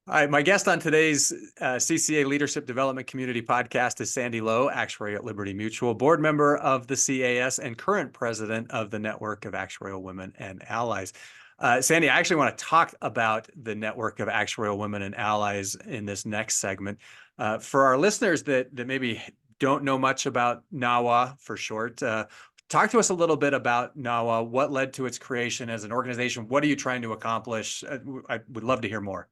Hi, my guest on today's CCA Leadership Development Community podcast is Sandy Lowe, actuary at Liberty Mutual, board member of the CAS and current president of the Network of Actuarial Women and Allies. Sandy, I actually want to talk about the Network of Actuarial Women and Allies in this next segment. For our listeners that maybe don't know much about NAWA for short, talk to us a little bit about NAWA, what led to its creation as an organization, what are you trying to accomplish? I would love to hear more.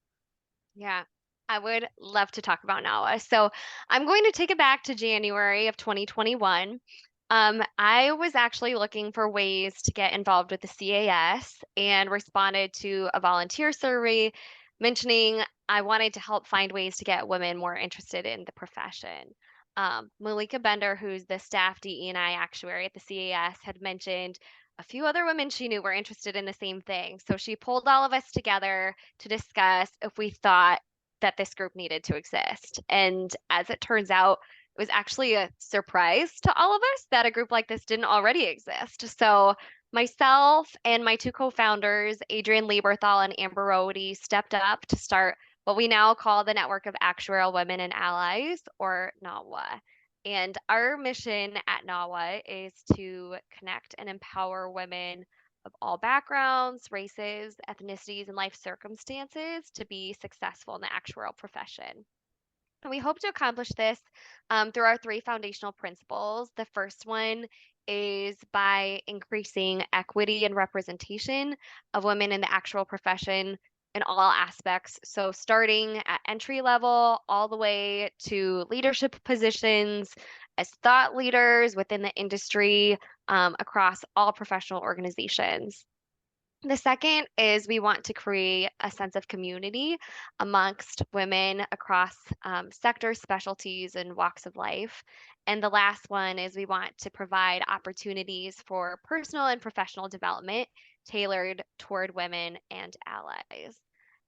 Yeah, I would love to talk about NAWA. So I'm going to take it back to January of 2021. I was actually looking for ways to get involved with the CAS and responded to a volunteer survey mentioning I wanted to help find ways to get women more interested in the profession. Malika Bender, who's the staff DE&I actuary at the CAS, had mentioned a few other women she knew were interested in the same thing. So she pulled all of us together to discuss if we thought that this group needed to exist. And as it turns out, it was actually a surprise to all of us that a group like this didn't already exist. So myself and my two co-founders, Adrienne Lieberthal and Amber Rohde, stepped up to start what we now call the Network of Actuarial Women and Allies, or NAWA. And our mission at NAWA is to connect and empower women of all backgrounds, races, ethnicities, and life circumstances to be successful in the actuarial profession. And we hope to accomplish this through our three foundational principles. The first one is by increasing equity and representation of women in the actual profession in all aspects. So, starting at entry level all the way to leadership positions as thought leaders within the industry across all professional organizations. The second is we want to create a sense of community amongst women across sectors, specialties, and walks of life. And the last one is we want to provide opportunities for personal and professional development tailored toward women and allies.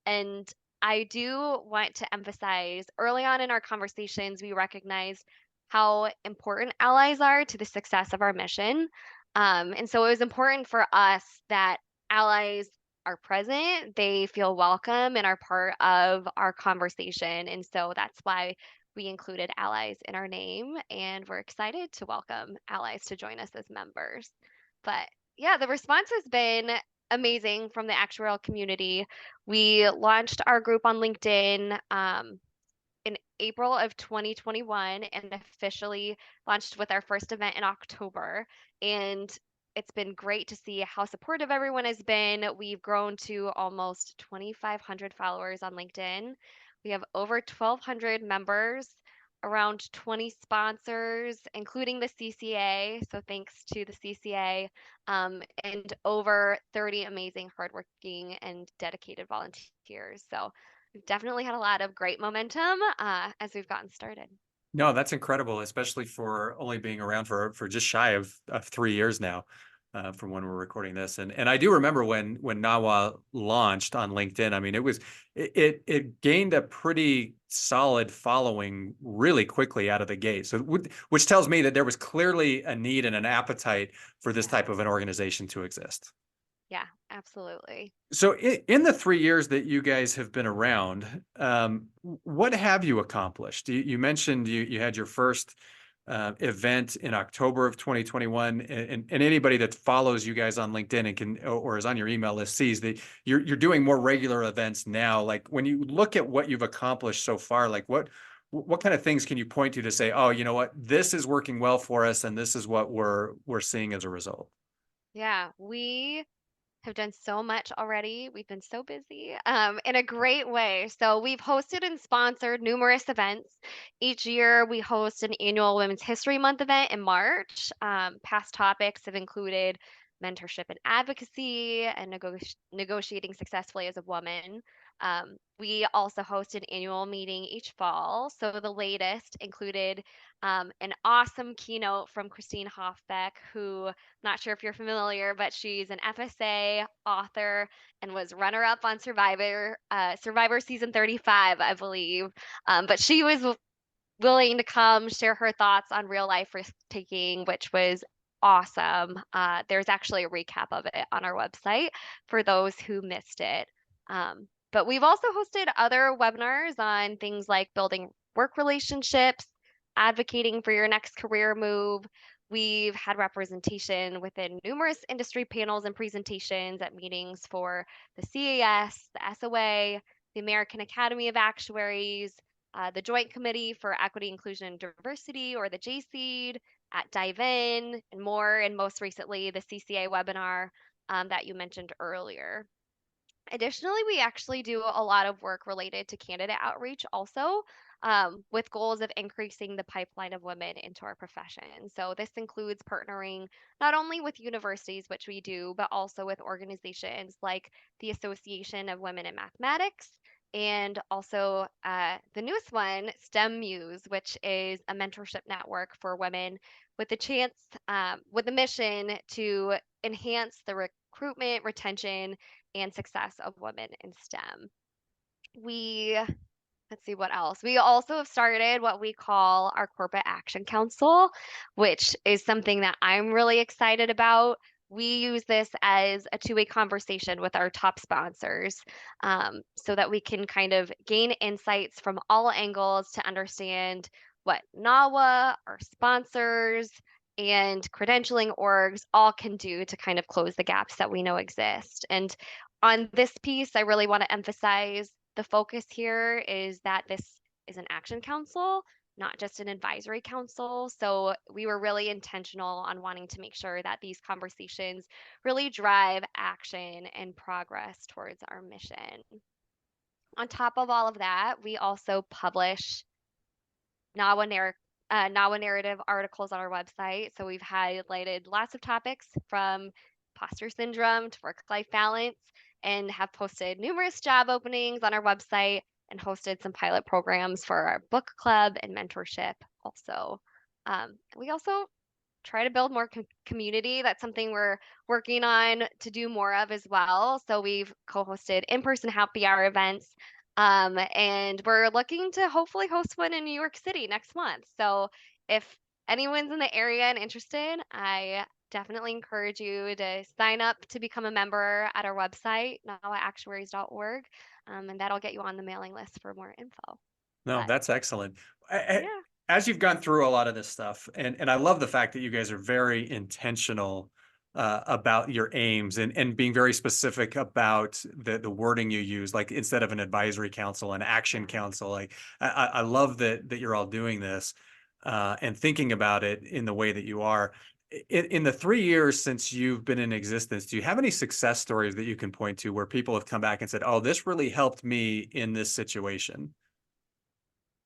And I do want to emphasize early on in our conversations, we recognized how important allies are to the success of our mission. And so it was important for us that allies are present, they feel welcome and are part of our conversation. And so that's why we included allies in our name, and we're excited to welcome allies to join us as members. But yeah, the response has been amazing from the actuarial community. We launched our group on LinkedIn in April of 2021 and officially launched with our first event in October. And it's been great to see how supportive everyone has been. We've grown to almost 2,500 followers on LinkedIn. We have over 1,200 members, around 20 sponsors, including the CCA. So thanks to the CCA, and over 30 amazing, hardworking, and dedicated volunteers. So we've definitely had a lot of great momentum as we've gotten started. No, that's incredible, especially for only being around for just shy of 3 years now, from when we're recording this. And I do remember when NAWA launched on LinkedIn. I mean, it gained a pretty solid following really quickly out of the gate. So which tells me that there was clearly a need and an appetite for this Yeah, type of an organization to exist. yeah, absolutely. So in the 3 years that you guys have been around, what have you accomplished? You mentioned you had your first event in October of 2021, and anybody that follows you guys on LinkedIn and can or is on your email list sees that you're doing more regular events now. Like when you look at what you've accomplished so far, like what kind of things can you point to say, oh, you know what, this is working well for us, and this is what we're seeing as a result? Yeah, we have done so much already. We've been so busy in a great way. So we've hosted and sponsored numerous events. Each year, we host an annual Women's History Month event in March. Past topics have included mentorship and advocacy and negotiating successfully as a woman. We also host an annual meeting each fall. So the latest included an awesome keynote from Christine Hofbeck, who, not sure if you're familiar, but she's an FSA author and was runner-up on Survivor season 35, I believe. But she was willing to come share her thoughts on real life risk taking, which was awesome. There's actually a recap of it on our website for those who missed it. But we've also hosted other webinars on things like building work relationships, advocating for your next career move. We've had representation within numerous industry panels and presentations at meetings for the CAS, the SOA, the American Academy of Actuaries, the Joint Committee for Equity, Inclusion, and Diversity, or the JCED, at Dive In, and more, and most recently, the CCA webinar that you mentioned earlier. Additionally, we actually do a lot of work related to candidate outreach also, with goals of increasing the pipeline of women into our profession. So this includes partnering not only with universities, which we do, but also with organizations like the Association of Women in Mathematics, and also the newest one, STEM Muse, which is a mentorship network for women with the chance, with the mission to enhance the recruitment, retention, and success of women in STEM. We, let's see what else. We also have started what we call our Corporate Action Council, which is something that I'm really excited about. We use this as a two-way conversation with our top sponsors, so that we can kind of gain insights from all angles to understand what NAWA, our sponsors, and credentialing orgs all can do to kind of close the gaps that we know exist. And on this piece, I really want to emphasize the focus here is that this is an action council, not just an advisory council. So we were really intentional on wanting to make sure that these conversations really drive action and progress towards our mission. On top of all of that, we also publish NAWA, NAWA narrative articles on our website. So we've highlighted lots of topics from imposter syndrome to work-life balance, and have posted numerous job openings on our website and hosted some pilot programs for our book club and mentorship also. We also try to build more community. That's something we're working on to do more of as well. So we've co-hosted in-person happy hour events, and we're looking to hopefully host one in New York City next month. So if anyone's in the area and interested, I definitely encourage you to sign up to become a member at our website, nawaactuaries.org, and that'll get you on the mailing list for more info. No, But that's excellent. yeah. As you've gone through a lot of this stuff, and I love the fact that you guys are very intentional about your aims and being very specific about the wording you use, like instead of an advisory council, an action council. Like I love that you're all doing this and thinking about it in the way that you are. In the 3 years since you've been in existence, do you have any success stories that you can point to where people have come back and said, "Oh, this really helped me in this situation"?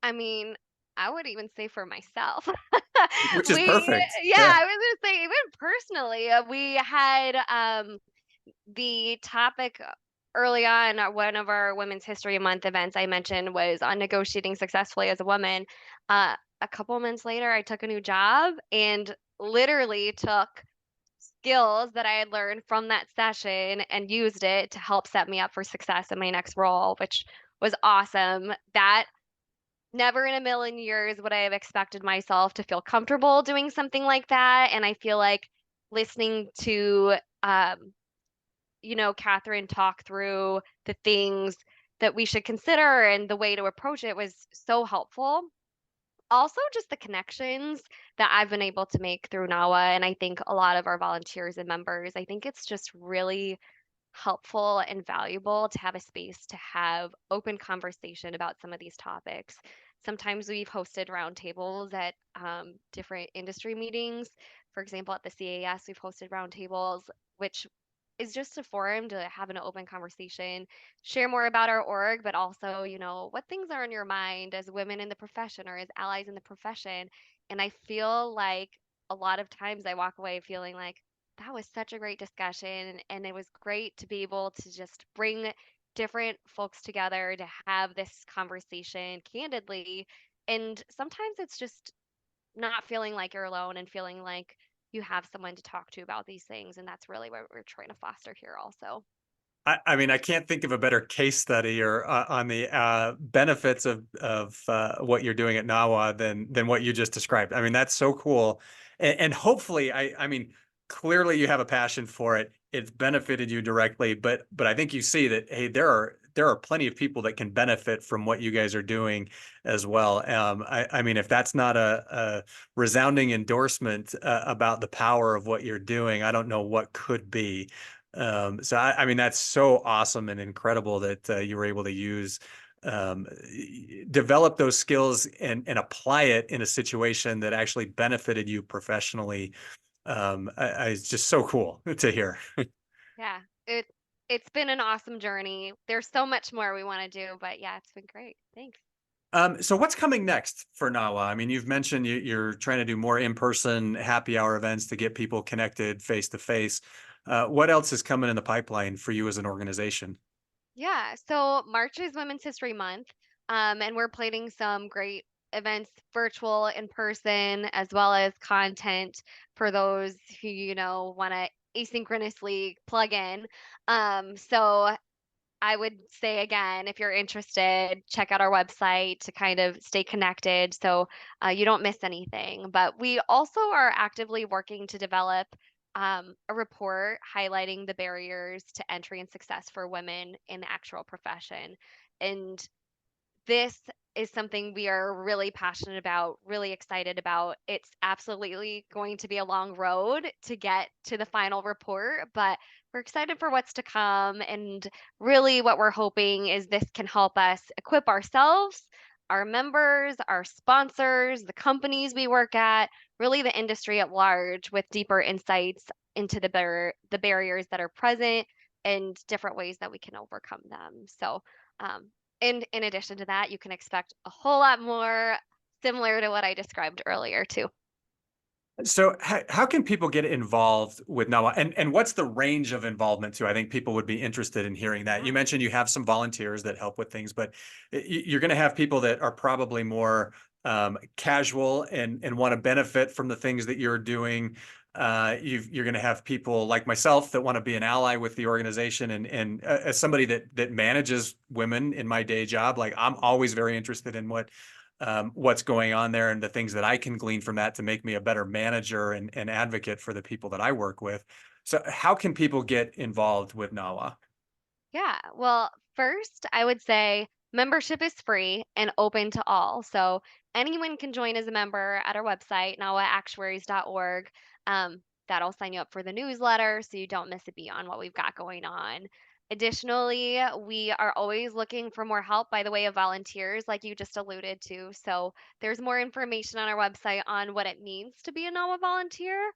I mean, I would even say for myself. Which is We, perfect. yeah, Yeah. I was gonna say even personally, we had the topic early on at one of our Women's History Month events I mentioned was on negotiating successfully as a woman. A couple months later, I took a new job and literally took skills that I had learned from that session and used it to help set me up for success in my next role, which was awesome. That never in a million years would I have expected myself to feel comfortable doing something like that. And I feel like listening to, Catherine talk through the things that we should consider and the way to approach it was so helpful. Also, just the connections that I've been able to make through NAWA, and I think a lot of our volunteers and members, I think it's just really helpful and valuable to have a space to have open conversation about some of these topics. Sometimes we've hosted roundtables at different industry meetings. For example, at the CAS, we've hosted roundtables, which is just a forum to have an open conversation, share more about our org, but also, what things are in your mind as women in the profession or as allies in the profession. And I feel like a lot of times I walk away feeling like, that was such a great discussion, and it was great to be able to just bring different folks together to have this conversation candidly. And sometimes it's just not feeling like you're alone and feeling like you have someone to talk to about these things. And that's really what we're trying to foster here also. I mean, I can't think of a better case study or on the benefits of what you're doing at NAWA than what you just described. I mean, that's so cool, and hopefully, I mean, clearly you have a passion for it. It's benefited you directly, but I think you see that hey, there are plenty of people that can benefit from what you guys are doing as well. I mean, if that's not a resounding endorsement about the power of what you're doing, I don't know what could be. So I mean, that's so awesome and incredible that you were able to um, develop those skills and apply it in a situation that actually benefited you professionally. It's just so cool to hear. Yeah, it's been an awesome journey. There's so much more we want to do, but yeah, it's been great. Thanks. So what's coming next for NAWA? I mean, you've mentioned you're trying to do more in-person happy hour events to get people connected face to face. What else is coming in the pipeline for you as an organization? Yeah, so March is Women's History Month, and we're planning some great events, virtual, in person, as well as content for those who, want to asynchronously plug in. So I would say again, if you're interested, check out our website to kind of stay connected so you don't miss anything. But we also are actively working to develop a report highlighting the barriers to entry and success for women in the actual profession. And this is something we are really passionate about, really excited about. It's absolutely going to be a long road to get to the final report, but we're excited for what's to come. And really, what we're hoping is this can help us equip ourselves, our members, our sponsors, the companies we work at, really the industry at large with deeper insights into the barriers that are present and different ways that we can overcome them. So, um, in addition to that, you can expect a whole lot more similar to what I described earlier too. So how can people get involved with NAWA, and what's the range of involvement too? I think people would be interested in hearing that. You Yeah. mentioned you have some volunteers that help with things, but you're going to have people that are probably more casual and want to benefit from the things that you're doing. You're going to have people like myself that want to be an ally with the organization, and as somebody that manages women in my day job, like I'm always very interested in what's going on there and the things that I can glean from that to make me a better manager and advocate for the people that I work with. So how can people get involved with NAWA? Yeah. Well, first, I would say membership is free and open to all. So anyone can join as a member at our website, nawaactuaries.org. That'll sign you up for the newsletter so you don't miss a beat on what we've got going on. Additionally, we are always looking for more help by the way of volunteers, like you just alluded to. So there's more information on our website on what it means to be a NAWA volunteer.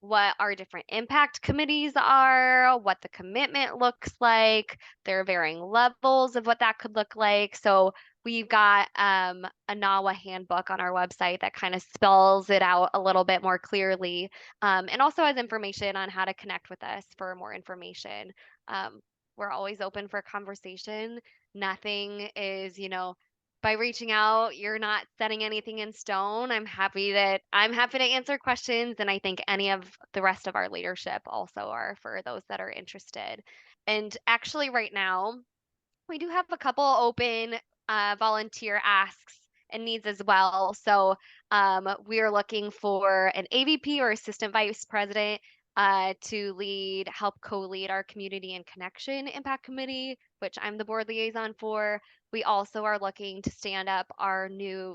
What our different impact committees are, what the commitment looks like. There are varying levels of what that could look like. So we've got a NAWA handbook on our website that kind of spells it out a little bit more clearly, and also has information on how to connect with us for more information. We're always open for conversation. Nothing is, by reaching out, you're not setting anything in stone. I'm happy to answer questions, and I think any of the rest of our leadership also are for those that are interested. And actually, right now, we do have a couple open volunteer asks and needs as well. So we are looking for an AVP or assistant vice president to help co-lead our community and connection impact committee, which I'm the board liaison for. We also are looking to stand up our new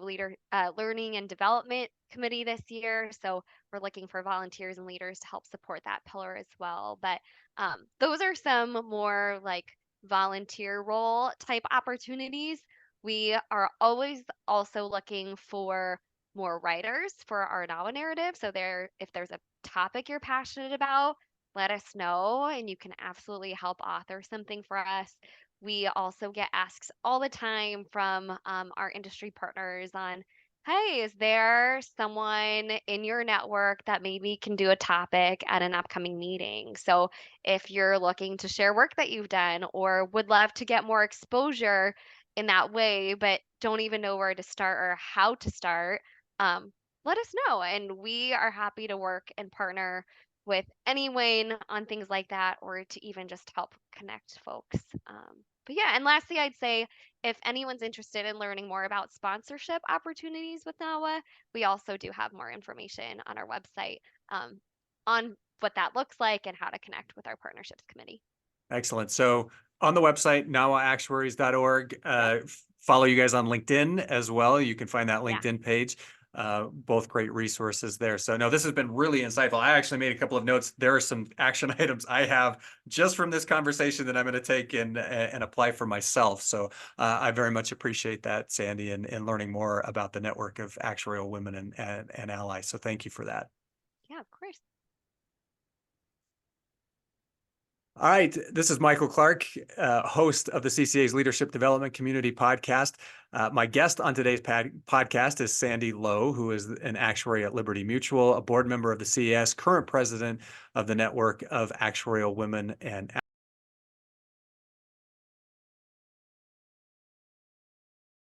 learning and development committee this year. So we're looking for volunteers and leaders to help support that pillar as well. But those are some more like volunteer role type opportunities. We are always also looking for more writers for our NAWA narrative. So if there's a topic you're passionate about, let us know and you can absolutely help author something for us. We also get asks all the time from our industry partners on, hey, is there someone in your network that maybe can do a topic at an upcoming meeting? So if you're looking to share work that you've done or would love to get more exposure in that way, but don't even know where to start or how to start, um, let us know. And we are happy to work and partner with anyone on things like that or to even just help connect folks. But yeah, and lastly, I'd say if anyone's interested in learning more about sponsorship opportunities with NAWA, we also do have more information on our website on what that looks like and how to connect with our partnerships committee. Excellent. So On the website, nawaactuaries.org. Follow you guys on LinkedIn as well. You can find that Yeah. LinkedIn page. Both great resources there. So no, this has been really insightful. I actually made a couple of notes. There are some action items I have just from this conversation that I'm going to take and apply for myself. So I very much appreciate that, Sandy, and learning more about the network of actuarial women and allies. So thank you for that. Yeah, of course. All right, this is Michael Clark, host of the CCA's Leadership Development Community Podcast. My guest on today's podcast is Sandy Lowe, who is an actuary at Liberty Mutual, a board member of the CAS, current president of the Network of Actuarial Women and